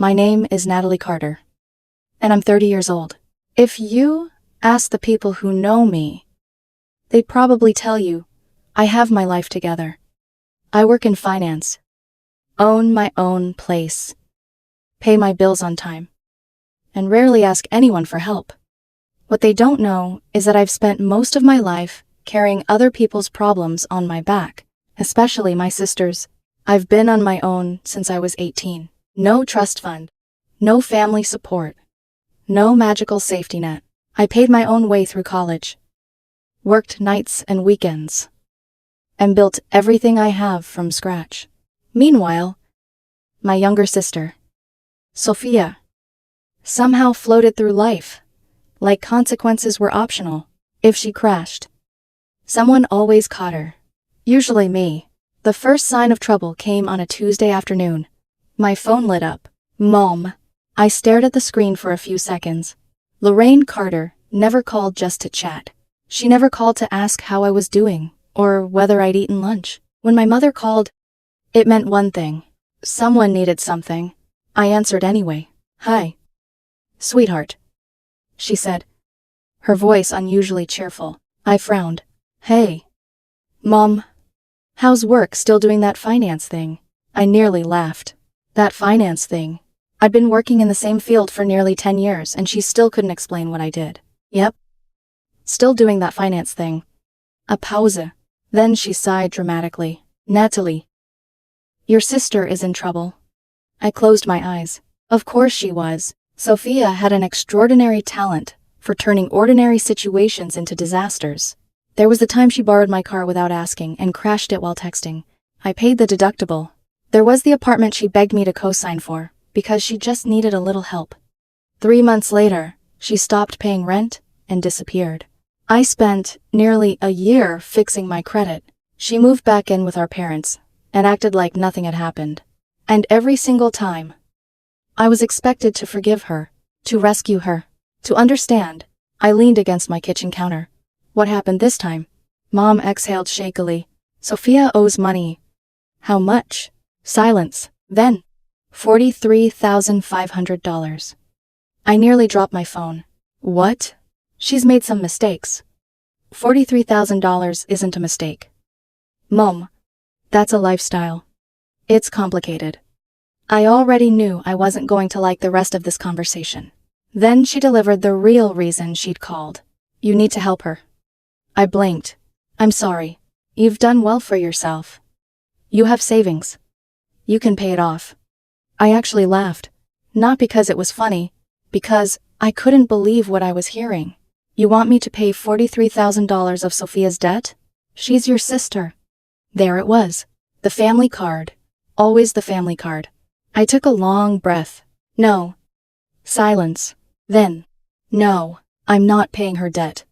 My name is Natalie Carter, and I'm 30 years old. If you ask the people who know me, they'd probably tell you I have my life together. I work in finance, own my own place, pay my bills on time, and rarely ask anyone for help. What they don't know is that I've spent most of my life carrying other people's problems on my back, especially my sister's. I've been on my own since I was 18. No trust fund, no family support, no magical safety net. I paid my own way through college, worked nights and weekends, and built everything I have from scratch. Meanwhile, my younger sister, Sophia, somehow floated through life, like consequences were optional. If she crashed, someone always caught her, usually me. The first sign of trouble came on a Tuesday afternoon. My phone lit up. Mom. I stared at the screen for a few seconds. Lorraine Carter never called just to chat. She never called to ask how I was doing, or whether I'd eaten lunch. When my mother called, it meant one thing. Someone needed something. I answered anyway. "Hi, sweetheart," she said, her voice unusually cheerful. I frowned. "Hey, Mom. How's work? Still doing that finance thing?" I nearly laughed. That finance thing. I'd been working in the same field for nearly 10 years and she still couldn't explain what I did. Yep. Still doing that finance thing. A pause. Then she sighed dramatically. "Natalie, your sister is in trouble." I closed my eyes. Of course she was. Sophia had an extraordinary talent for turning ordinary situations into disasters. There was the time she borrowed my car without asking and crashed it while texting. I paid the deductible. There was the apartment she begged me to co-sign for, because she just needed a little help. 3 months later, she stopped paying rent and disappeared. I spent nearly a year fixing my credit. She moved back in with our parents and acted like nothing had happened. And every single time, I was expected to forgive her, to rescue her, to understand. I leaned against my kitchen counter. "What happened this time?" Mom exhaled shakily. "Sophia owes money." "How much?" Silence. Then, $43,500. I nearly dropped my phone. "What?" "She's made some mistakes." $43,000 isn't a mistake. Mom, that's a lifestyle. It's complicated. I already knew I wasn't going to like the rest of this conversation. Then she delivered the real reason she'd called. "You need to help her." I blinked. "I'm sorry. You've done well for yourself. You have savings. You can pay it off." I actually laughed. Not because it was funny, because I couldn't believe what I was hearing. "You want me to pay $43,000 of Sophia's debt? She's your sister." There it was. The family card. Always the family card. I took a long breath. "No." Silence. Then, "No, I'm not paying her debt."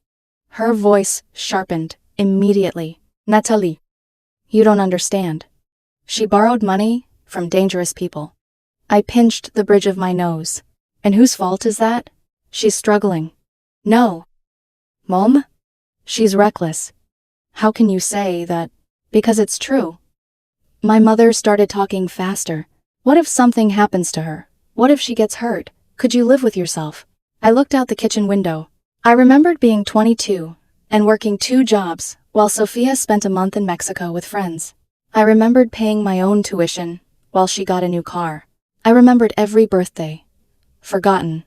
Her voice sharpened immediately. "Natalie, you don't understand. She borrowed money from dangerous people." I pinched the bridge of my nose. "And whose fault is that? She's struggling." "No." "Mom? She's reckless." "How can you say that?" "Because it's true." My mother started talking faster. "What if something happens to her? What if she gets hurt? Could you live with yourself?" I looked out the kitchen window. I remembered being 22 and working 2 jobs while Sophia spent a month in Mexico with friends. I remembered paying my own tuition while she got a new car. I remembered every birthday forgotten,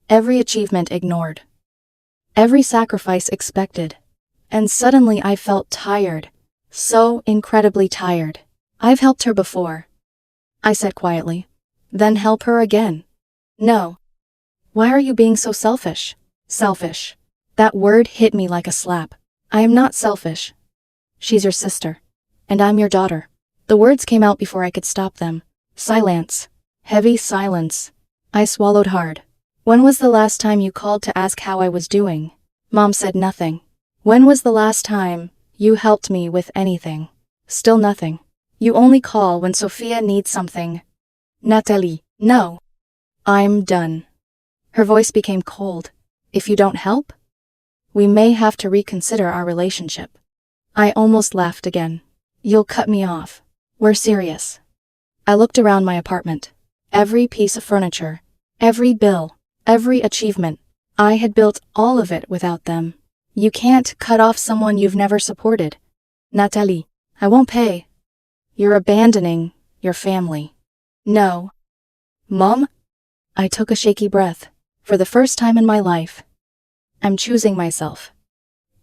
every achievement ignored, every sacrifice expected. And suddenly I felt tired, so incredibly tired. "I've helped her before," I said quietly. "Then help her again." "No." "Why are you being so selfish?" Selfish. That word hit me like a slap. I am not selfish. She's your sister. And I'm your daughter. The words came out before I could stop them. Silence. Heavy silence. I swallowed hard. "When was the last time you called to ask how I was doing?" Mom said nothing. "When was the last time you helped me with anything?" Still nothing. "You only call when Sophia needs something." "Natalie, no. I'm done." Her voice became cold. "If you don't help, we may have to reconsider our relationship." I almost laughed again. "You'll cut me off. We're serious." I looked around my apartment. Every piece of furniture, every bill, every achievement. I had built all of it without them. You can't cut off someone you've never supported. Natalie, I won't pay. You're abandoning your family. No. Mom? I took a shaky breath. For the first time in my life, I'm choosing myself.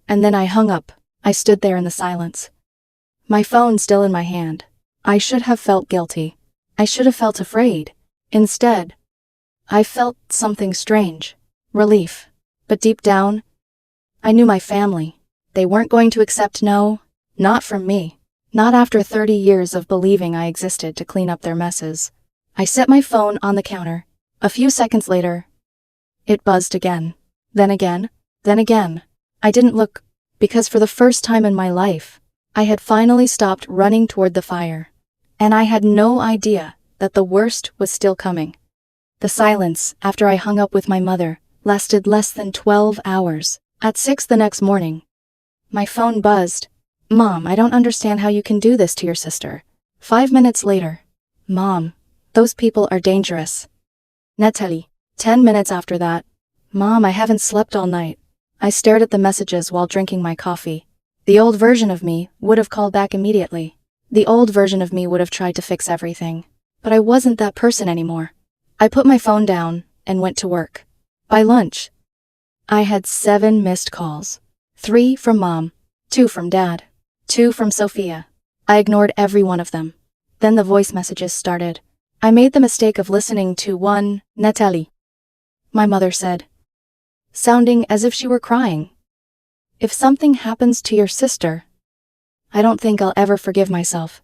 And then I hung up. I stood there in the silence. My phone still in my hand. I should have felt guilty. I should have felt afraid. Instead, I felt something strange. Relief. But deep down, I knew my family. They weren't going to accept no, not from me. Not after 30 years of believing I existed to clean up their messes. I set my phone on the counter. A few seconds later, it buzzed again. Then again. Then again. I didn't look, because for the first time in my life, I had finally stopped running toward the fire. And I had no idea that the worst was still coming. The silence, after I hung up with my mother, lasted less than 12 hours. At 6 the next morning, my phone buzzed. Mom, I don't understand how you can do this to your sister. 5 minutes later, Mom, those people are dangerous. Natalie. 10 minutes after that, Mom, I haven't slept all night. I stared at the messages while drinking my coffee. The old version of me would have called back immediately. The old version of me would have tried to fix everything. But I wasn't that person anymore. I put my phone down and went to work. By lunch, I had 7 missed calls. 3 from Mom, 2 from Dad, 2 from Sophia. I ignored every one of them. Then the voice messages started. I made the mistake of listening to one, Natalie. My mother said, sounding as if she were crying. If something happens to your sister, I don't think I'll ever forgive myself.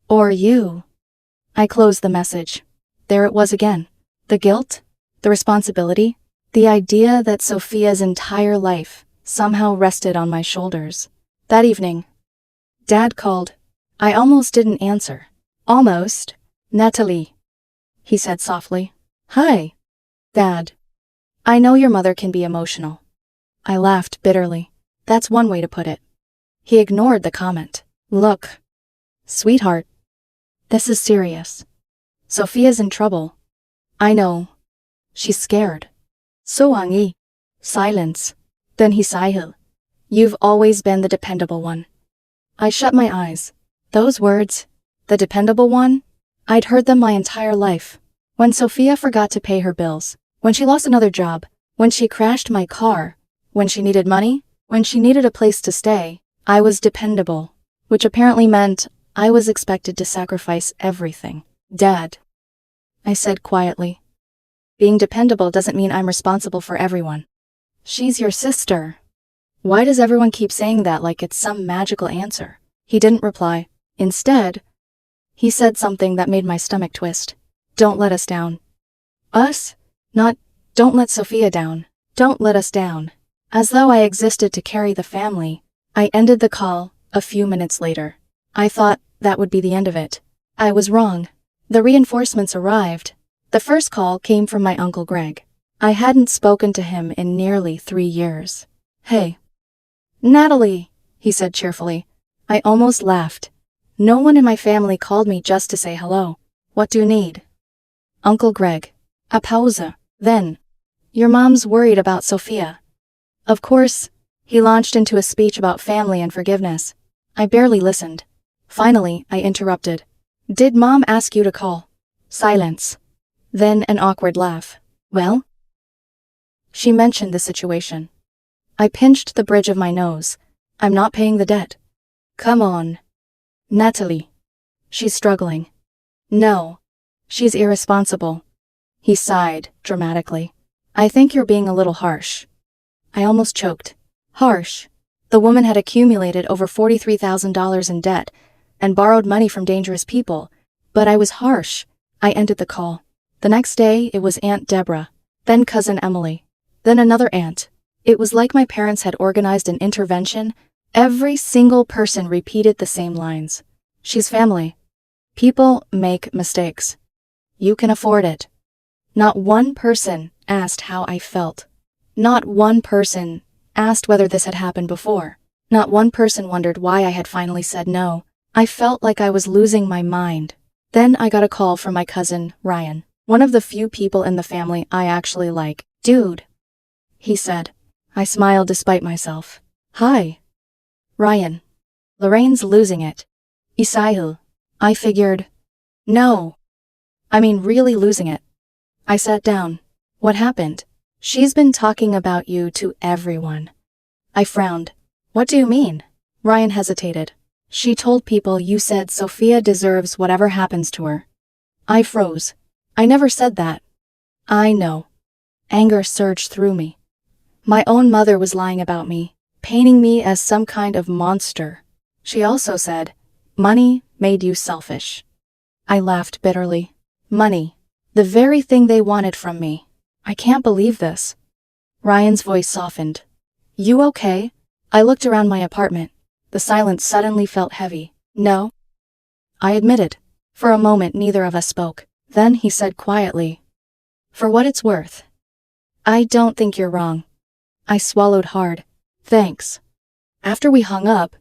Or you. I closed the message. There it was again. The guilt, the responsibility, the idea that Sophia's entire life somehow rested on my shoulders. That evening, Dad called. I almost didn't answer. Almost. Natalie, he said softly. Hi. Dad. I know your mother can be emotional. I laughed bitterly. That's one way to put it. He ignored the comment. Look, sweetheart, this is serious. Sophia's in trouble. I know. She's scared. So Angyi. Silence. Then he sighed. You've always been the dependable one. I shut my eyes. Those words, the dependable one, I'd heard them my entire life. When Sophia forgot to pay her bills, when she lost another job, when she crashed my car, when she needed money, when she needed a place to stay, I was dependable, which apparently meant I was expected to sacrifice everything. Dad, I said quietly. Being dependable doesn't mean I'm responsible for everyone. She's your sister. Why does everyone keep saying that like it's some magical answer? He didn't reply. Instead, he said something that made my stomach twist. Don't let us down. Us? Not, don't let Sophia down. Don't let us down. As though I existed to carry the family, I ended the call a few minutes later. I thought that would be the end of it. I was wrong. The reinforcements arrived. The first call came from my Uncle Greg. I hadn't spoken to him in nearly 3 years. Hey. Natalie, he said cheerfully. I almost laughed. No one in my family called me just to say hello. What do you need? Uncle Greg. A pause. Then. Your mom's worried about Sophia. Of course, he launched into a speech about family and forgiveness. I barely listened. Finally, I interrupted. Did Mom ask you to call? Silence. Then an awkward laugh. Well? She mentioned the situation. I pinched the bridge of my nose. I'm not paying the debt. Come on. Natalie. She's struggling. No. She's irresponsible. He sighed, dramatically. I think you're being a little harsh. I almost choked. Harsh. The woman had accumulated over $43,000 in debt and borrowed money from dangerous people, but I was harsh. I ended the call. The next day, it was Aunt Deborah, then Cousin Emily, then another aunt. It was like my parents had organized an intervention. Every single person repeated the same lines. She's family. People make mistakes. You can afford it. Not one person asked how I felt. Not one person asked whether this had happened before. Not one person wondered why I had finally said no. I felt like I was losing my mind. Then I got a call from my cousin, Ryan. One of the few people in the family I actually like. Dude, he said. I smiled despite myself. Hi. Ryan. Lorraine's losing it. Isaiah. I figured. No. I mean really losing it. I sat down. What happened? She's been talking about you to everyone. I frowned. What do you mean? Ryan hesitated. She told people you said Sophia deserves whatever happens to her. I froze. I never said that. I know. Anger surged through me. My own mother was lying about me, painting me as some kind of monster. She also said, money made you selfish. I laughed bitterly. Money. The very thing they wanted from me. I can't believe this. Ryan's voice softened. You okay? I looked around my apartment. The silence suddenly felt heavy. No. I admitted. For a moment neither of us spoke. Then he said quietly. For what it's worth. I don't think you're wrong. I swallowed hard. Thanks. After we hung up,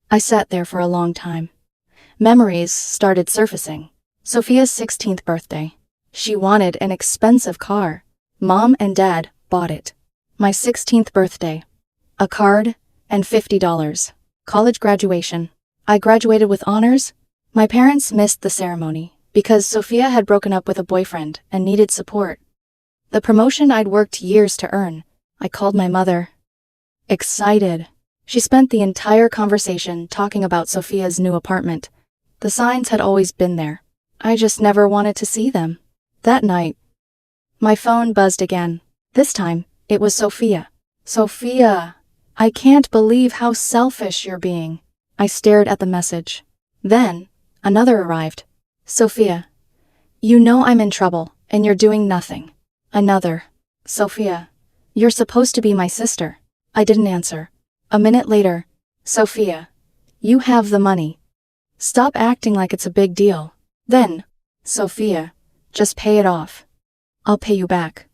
I sat there for a long time. Memories started surfacing. Sophia's 16th birthday. She wanted an expensive car. Mom and Dad bought it. My 16th birthday. A card and $50. College graduation. I graduated with honors. My parents missed the ceremony because Sophia had broken up with a boyfriend and needed support. The promotion I'd worked years to earn. I called my mother. Excited. She spent the entire conversation talking about Sophia's new apartment. The signs had always been there. I just never wanted to see them. That night, my phone buzzed again. This time, it was Sophia. Sophia, I can't believe how selfish you're being. I stared at the message. Then, another arrived. Sophia, you know I'm in trouble, and you're doing nothing. Another. Sophia, you're supposed to be my sister. I didn't answer. A minute later. Sophia, you have the money. Stop acting like it's a big deal. Then. Sophia, just pay it off. I'll pay you back.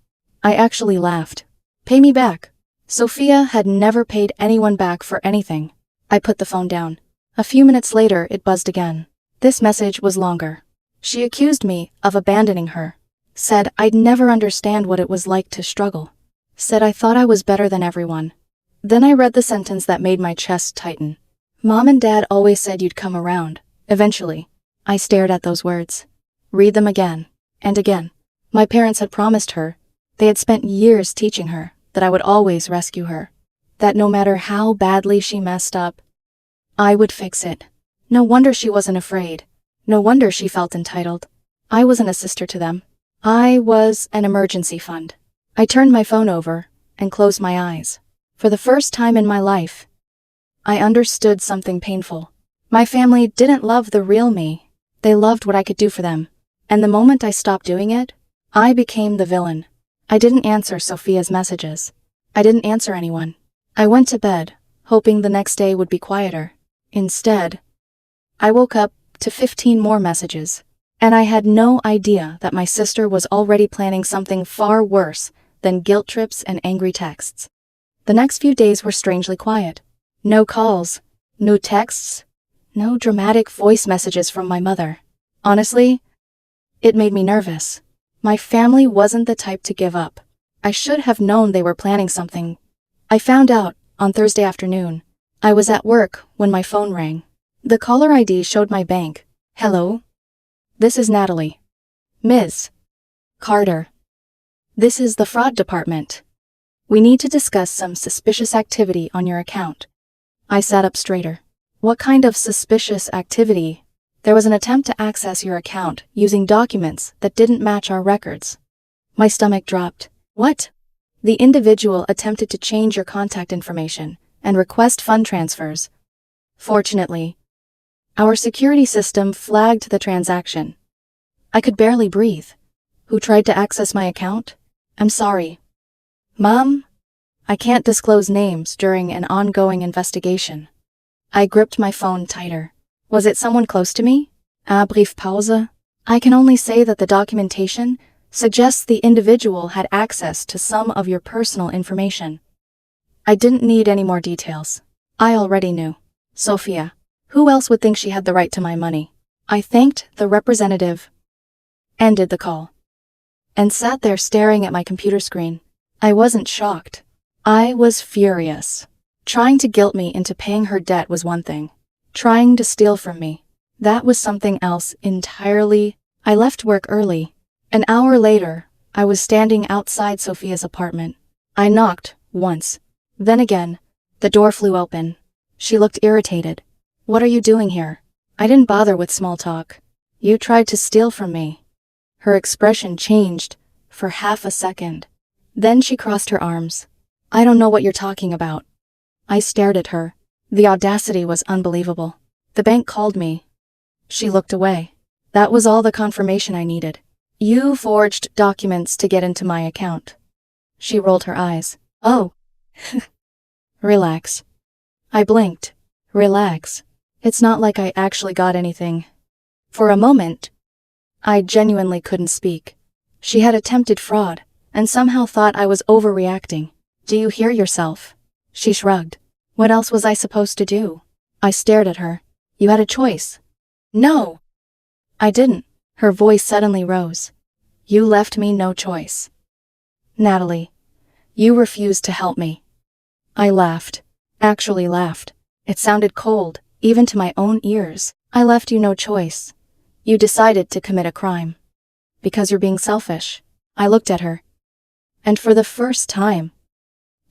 I actually laughed. Pay me back. Sophia had never paid anyone back for anything. I put the phone down. A few minutes later it buzzed again. This message was longer. She accused me of abandoning her. Said I'd never understand what it was like to struggle. Said I thought I was better than everyone. Then I read the sentence that made my chest tighten. Mom and Dad always said you'd come around. Eventually. I stared at those words. Read them again. And again. My parents had promised her. They had spent years teaching her that I would always rescue her. That no matter how badly she messed up, I would fix it. No wonder she wasn't afraid. No wonder she felt entitled. I wasn't a sister to them. I was an emergency fund. I turned my phone over and closed my eyes. For the first time in my life, I understood something painful. My family didn't love the real me. They loved what I could do for them. And the moment I stopped doing it, I became the villain. I didn't answer Sophia's messages. I didn't answer anyone. I went to bed, hoping the next day would be quieter. Instead, I woke up to 15 more messages. And I had no idea that my sister was already planning something far worse than guilt trips and angry texts. The next few days were strangely quiet. No calls, no texts, no dramatic voice messages from my mother. Honestly, it made me nervous. My family wasn't the type to give up. I should have known they were planning something. I found out on Thursday afternoon. I was at work when my phone rang. The caller ID showed my bank. Hello? This is Natalie. Ms. Carter. This is the fraud department. We need to discuss some suspicious activity on your account. I sat up straighter. What kind of suspicious activity? There was an attempt to access your account using documents that didn't match our records. My stomach dropped. What? The individual attempted to change your contact information and request fund transfers. Fortunately, our security system flagged the transaction. I could barely breathe. Who tried to access my account? I'm sorry. Mom? I can't disclose names during an ongoing investigation. I gripped my phone tighter. Was it someone close to me? Brief Pause. I can only say that the documentation suggests the individual had access to some of your personal information. I didn't need any more details. I already knew. Sophia. Who else would think she had the right to my money? I thanked the representative. Ended the call. and sat there staring at my computer screen. I wasn't shocked. I was furious. Trying to guilt me into paying her debt was one thing. Trying to steal from me, that was something else entirely. I left work early. An hour later, I was standing outside Sophia's apartment. I knocked once. Then again, the door flew open. She looked irritated. "What are you doing here?" I didn't bother with small talk. "You tried to steal from me." Her expression changed for half a second. Then she crossed her arms. "I don't know what you're talking about." I stared at her. The audacity was unbelievable. "The bank called me." She looked away. "That was all the confirmation I needed. You forged documents to get into my account." She rolled her eyes. "Oh." "Relax." I blinked. "Relax. It's not like I actually got anything." For a moment, I genuinely couldn't speak. She had attempted fraud, and somehow thought I was overreacting. "Do you hear yourself?" She shrugged. "What else was I supposed to do?" I stared at her. "You had a choice." "No." I didn't. Her voice suddenly rose. "You left me no choice. Natalie, you refused to help me." I laughed. Actually laughed. It sounded cold, even to my own ears. "I left you no choice. You decided to commit a crime. Because you're being selfish." I looked at her. And for the first time,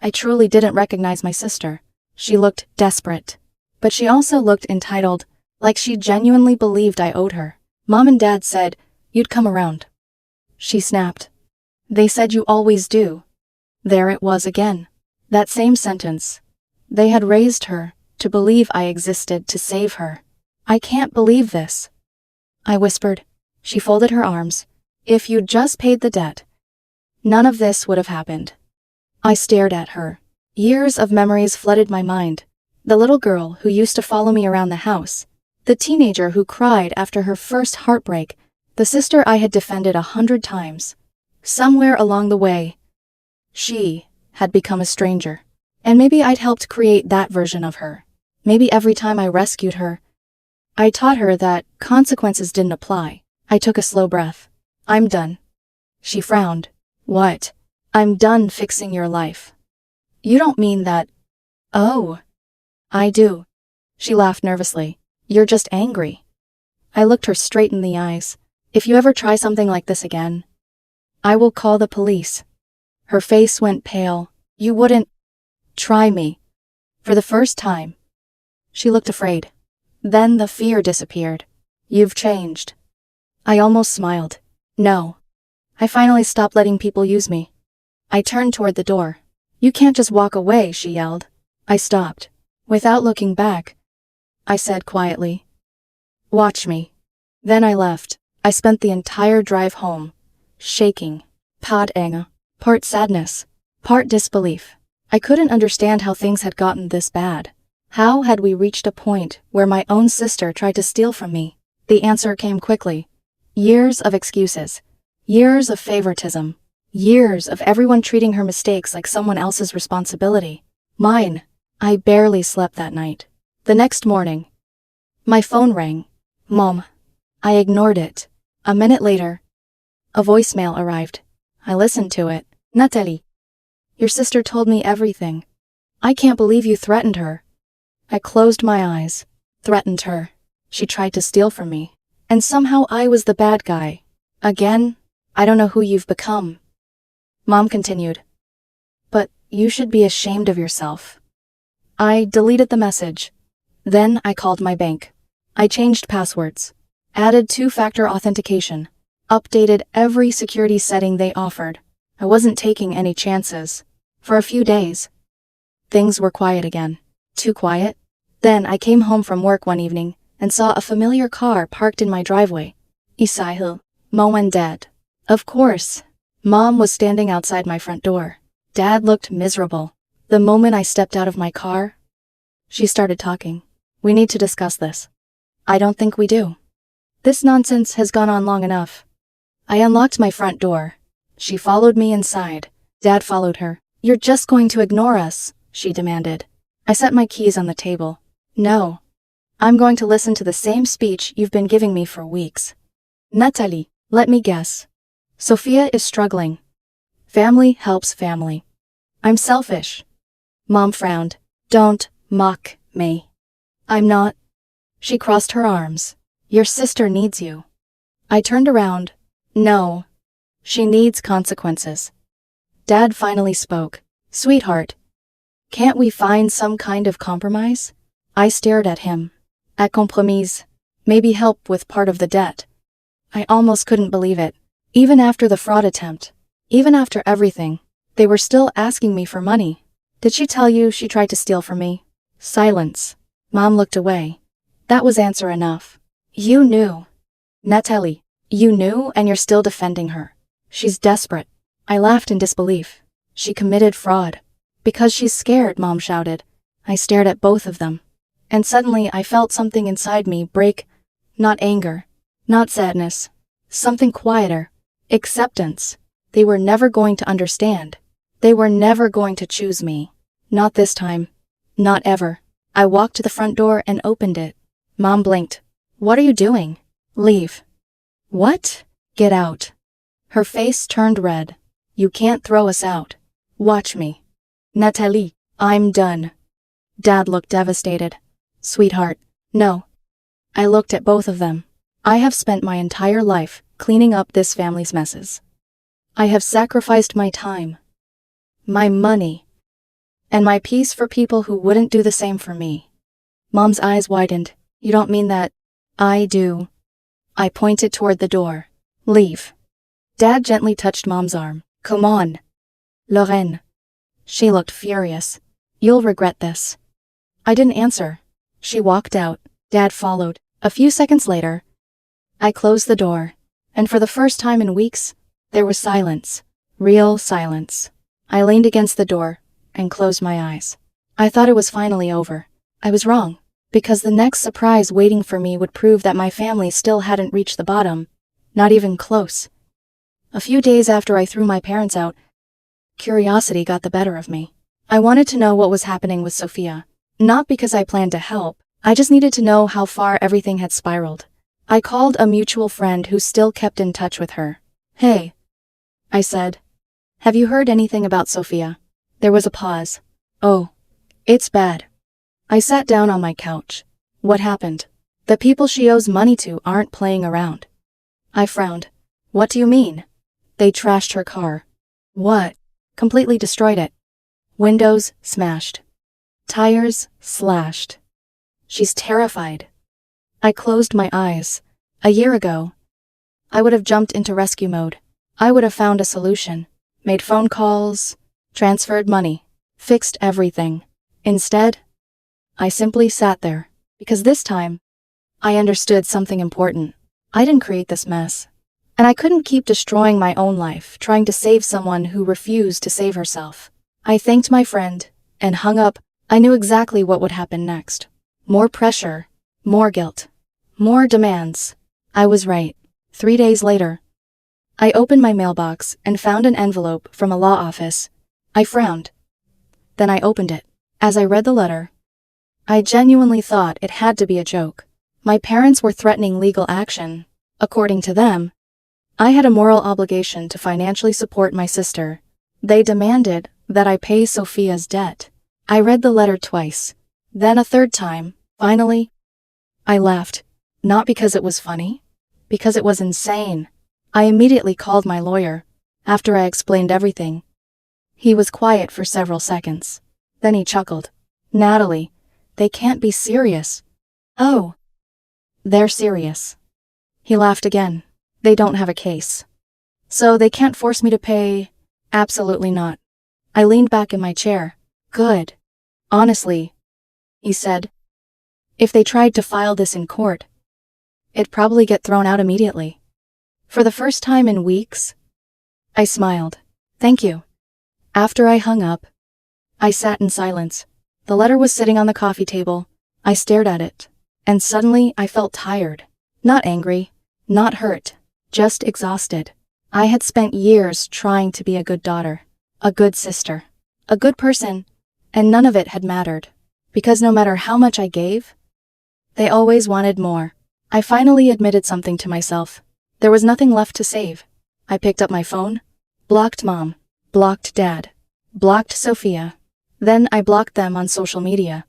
I truly didn't recognize my sister. She looked desperate. But she also looked entitled, like she genuinely believed I owed her. "Mom and Dad said you'd come around." She snapped. "They said you always do." There it was again. That same sentence. They had raised her to believe I existed to save her. "I can't believe this," I whispered. She folded her arms. "If you'd just paid the debt, none of this would have happened." I stared at her. Years of memories flooded my mind. The little girl who used to follow me around the house. The teenager who cried after her first heartbreak. The sister I had defended 100 times. Somewhere along the way, she had become a stranger. And maybe I'd helped create that version of her. Maybe every time I rescued her, I taught her that consequences didn't apply. I took a slow breath. "I'm done." She frowned. "What?" "I'm done fixing your life." "You don't mean that." "Oh." "I do." She laughed nervously. "You're just angry." I looked her straight in the eyes. "If you ever try something like this again, I will call the police." Her face went pale. "You wouldn't try me." For the first time, she looked afraid. Then the fear disappeared. "You've changed." I almost smiled. "No. I finally stopped letting people use me." I turned toward the door. "You can't just walk away," she yelled. I stopped. Without looking back, I said quietly, "Watch me." Then I left. I spent the entire drive home, shaking. Part anger, part sadness, part disbelief. I couldn't understand how things had gotten this bad. How had we reached a point where my own sister tried to steal from me? The answer came quickly. Years of excuses. Years of favoritism. Years of everyone treating her mistakes like someone else's responsibility. Mine. I barely slept that night. The next morning, my phone rang. "Mom." I ignored it. A minute later, a voicemail arrived. I listened to it. "Natalie, your sister told me everything. I can't believe you threatened her." I closed my eyes. Threatened her. She tried to steal from me. And somehow I was the bad guy. Again, I don't know who you've become. Mom continued. "But you should be ashamed of yourself." I deleted the message. Then I called my bank. I changed passwords. Added two-factor authentication. Updated every security setting they offered. I wasn't taking any chances. For a few days, things were quiet again. Too quiet. Then I came home from work one evening and saw a familiar car parked in my driveway. Isaihu, Mo and Dad. Of course, Mom was standing outside my front door. Dad looked miserable. The moment I stepped out of my car, she started talking. "We need to discuss this." "I don't think we do. This nonsense has gone on long enough." I unlocked my front door. She followed me inside. Dad followed her. "You're just going to ignore us," she demanded. I set my keys on the table. "No. I'm going to listen to the same speech you've been giving me for weeks." "Natalie, let me guess. Sophia is struggling. Family helps family. I'm selfish. Mom frowned. Don't mock me. I'm not. She crossed her arms. Your sister needs you. I turned around. No. She needs consequences. Dad finally spoke. Sweetheart, can't we find some kind of compromise? I stared at him. A compromise. Maybe help with part of the debt. I almost couldn't believe it. Even after the fraud attempt. Even after everything. They were still asking me for money. Did she tell you she tried to steal from me? Silence. Mom looked away. That was answer enough. You knew. Natalie, you knew and you're still defending her. She's desperate. I laughed in disbelief. She committed fraud. Because she's scared, Mom shouted. I stared at both of them. And suddenly I felt something inside me break. Not anger. Not sadness. Something quieter. Acceptance. They were never going to understand. They were never going to choose me. Not this time. Not ever. I walked to the front door and opened it. Mom blinked. What are you doing? Leave. What? Get out. Her face turned red. You can't throw us out. Watch me. Natalie, I'm done. Dad looked devastated. Sweetheart, no. I looked at both of them. I have spent my entire life cleaning up this family's messes. I have sacrificed my time, my money, and my peace for people who wouldn't do the same for me. Mom's eyes widened. You don't mean that? I do. I pointed toward the door. Leave. Dad gently touched Mom's arm. Come on. Lorraine. She looked furious. You'll regret this. I didn't answer. She walked out. Dad followed. A few seconds later, I closed the door, and for the first time in weeks, there was silence. Real silence. I leaned against the door and closed my eyes. I thought it was finally over. I was wrong, because the next surprise waiting for me would prove that my family still hadn't reached the bottom. Not even close. A few days after I threw my parents out, curiosity got the better of me. I wanted to know what was happening with Sophia. Not because I planned to help, I just needed to know how far everything had spiraled. I called a mutual friend who still kept in touch with her. Hey, I said. Have you heard anything about Sophia? There was a pause. Oh, it's bad. I sat down on my couch. What happened? The people she owes money to aren't playing around. I frowned. What do you mean? They trashed her car. What? Completely destroyed it. Windows smashed. Tires slashed. She's terrified. I closed my eyes. A year ago, I would have jumped into rescue mode. I would have found a solution. Made phone calls, transferred money, fixed everything. Instead, I simply sat there. Because this time, I understood something important. I didn't create this mess. And I couldn't keep destroying my own life, trying to save someone who refused to save herself. I thanked my friend, and hung up. I knew exactly what would happen next. More pressure, more guilt, more demands. I was right. 3 days later, I opened my mailbox and found an envelope from a law office. I frowned. Then I opened it. As I read the letter, I genuinely thought it had to be a joke. My parents were threatening legal action. According to them, I had a moral obligation to financially support my sister. They demanded that I pay Sophia's debt. I read the letter twice, then a third time. Finally, I laughed. Not because it was funny, because it was insane. I immediately called my lawyer, after I explained everything. He was quiet for several seconds. Then he chuckled. Natalie, they can't be serious. Oh, they're serious. He laughed again. They don't have a case. So they can't force me to pay? Absolutely not. I leaned back in my chair. Good. Honestly, he said, if they tried to file this in court, it'd probably get thrown out immediately. For the first time in weeks, I smiled. Thank you. After I hung up, I sat in silence. The letter was sitting on the coffee table. I stared at it, and suddenly I felt tired. Not angry, not hurt, just exhausted. I had spent years trying to be a good daughter, a good sister, a good person, and none of it had mattered. Because no matter how much I gave, they always wanted more. I finally admitted something to myself. There was nothing left to save. I picked up my phone, blocked mom, blocked dad, blocked Sophia. Then I blocked them on social media.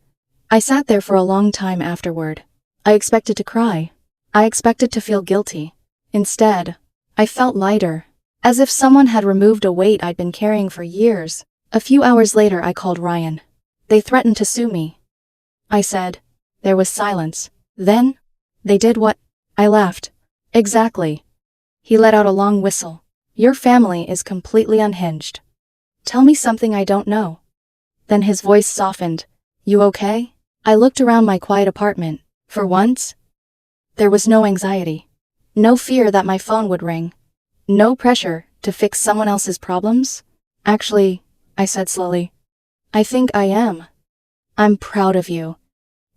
I sat there for a long time afterward. I expected to cry. I expected to feel guilty. Instead, I felt lighter, as if someone had removed a weight I'd been carrying for years. A few hours later, I called Ryan. They threatened to sue me. I said. There was silence. Then, they did what? I laughed. Exactly. He let out a long whistle. Your family is completely unhinged. Tell me something I don't know. Then his voice softened. You okay? I looked around my quiet apartment. For once, there was no anxiety. No fear that my phone would ring. No pressure to fix someone else's problems. Actually, I said slowly, I think I am. I'm proud of you.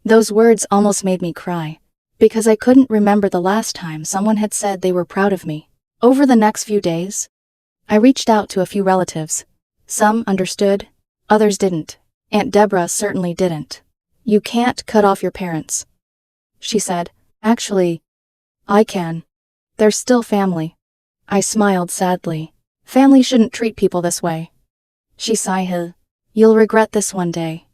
Those words almost made me cry, because I couldn't remember the last time someone had said they were proud of me. Over the next few days, I reached out to a few relatives. Some understood, others didn't. Aunt Deborah certainly didn't. You can't cut off your parents, she said. Actually, I can. They're still family. I smiled sadly. Family shouldn't treat people this way. She sighed. You'll regret this one day.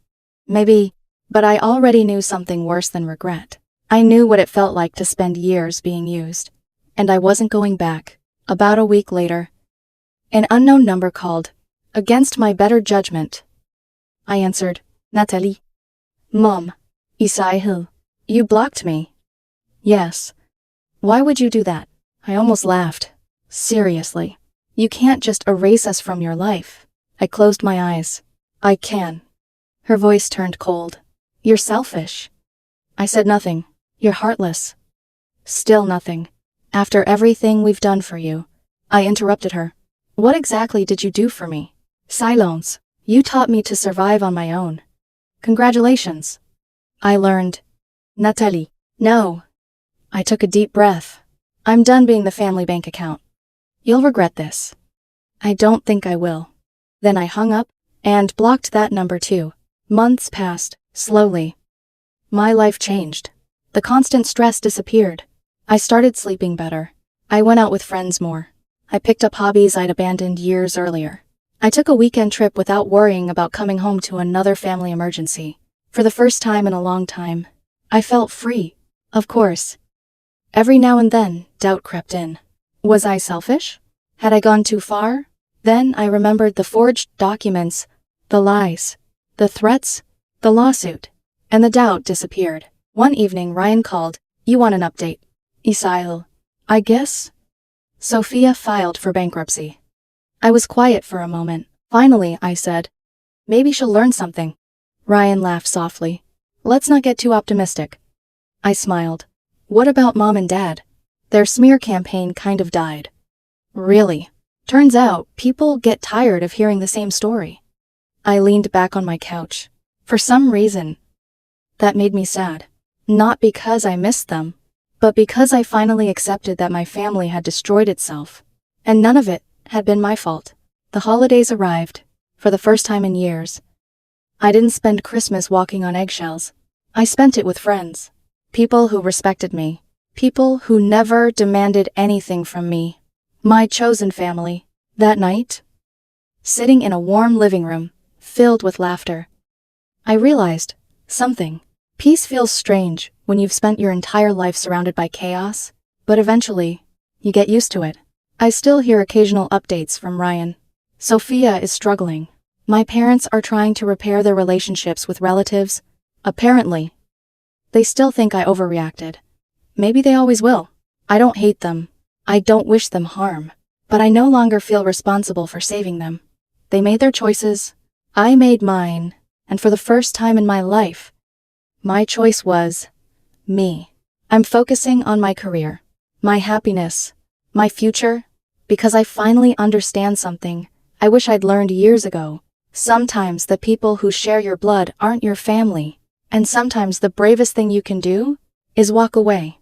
Maybe, but I already knew something worse than regret. I knew what it felt like to spend years being used. And I wasn't going back. About a week later, an unknown number called. Against my better judgment, I answered. Natalie. Mom. Isaiah. You blocked me. Yes. Why would you do that? I almost laughed. Seriously. You can't just erase us from your life. I closed my eyes. I can. Her voice turned cold. You're selfish. I said nothing. You're heartless. Still nothing. After everything we've done for you. I interrupted her. What exactly did you do for me? Silence. You taught me to survive on my own. Congratulations. I learned. Natalie. No. I took a deep breath. I'm done being the family bank account. You'll regret this. I don't think I will. Then I hung up and blocked that number too. Months passed, slowly. My life changed. The constant stress disappeared. I started sleeping better. I went out with friends more. I picked up hobbies I'd abandoned years earlier. I took a weekend trip without worrying about coming home to another family emergency. For the first time in a long time, I felt free. Of course. Every now and then, doubt crept in. Was I selfish? Had I gone too far? Then I remembered the forged documents, the lies, the threats, the lawsuit, and the doubt disappeared. One evening Ryan called. You want an update? Isaiah. I guess. Sophia filed for bankruptcy. I was quiet for a moment. Finally, I said, maybe she'll learn something. Ryan laughed softly. Let's not get too optimistic. I smiled. What about mom and dad? Their smear campaign kind of died. Really? Turns out, people get tired of hearing the same story. I leaned back on my couch. For some reason, that made me sad. Not because I missed them, but because I finally accepted that my family had destroyed itself. And none of it had been my fault. The holidays arrived, for the first time in years. I didn't spend Christmas walking on eggshells. I spent it with friends. People who respected me. People who never demanded anything from me. My chosen family. That night, sitting in a warm living room, filled with laughter, I realized something. Peace feels strange when you've spent your entire life surrounded by chaos, but eventually, you get used to it. I still hear occasional updates from Ryan. Sophia is struggling. My parents are trying to repair their relationships with relatives. Apparently, they still think I overreacted. Maybe they always will. I don't hate them. I don't wish them harm. But I no longer feel responsible for saving them. They made their choices. I made mine. And for the first time in my life, my choice was me. I'm focusing on my career, my happiness, my future, because I finally understand something I wish I'd learned years ago. Sometimes the people who share your blood aren't your family, and sometimes the bravest thing you can do is walk away.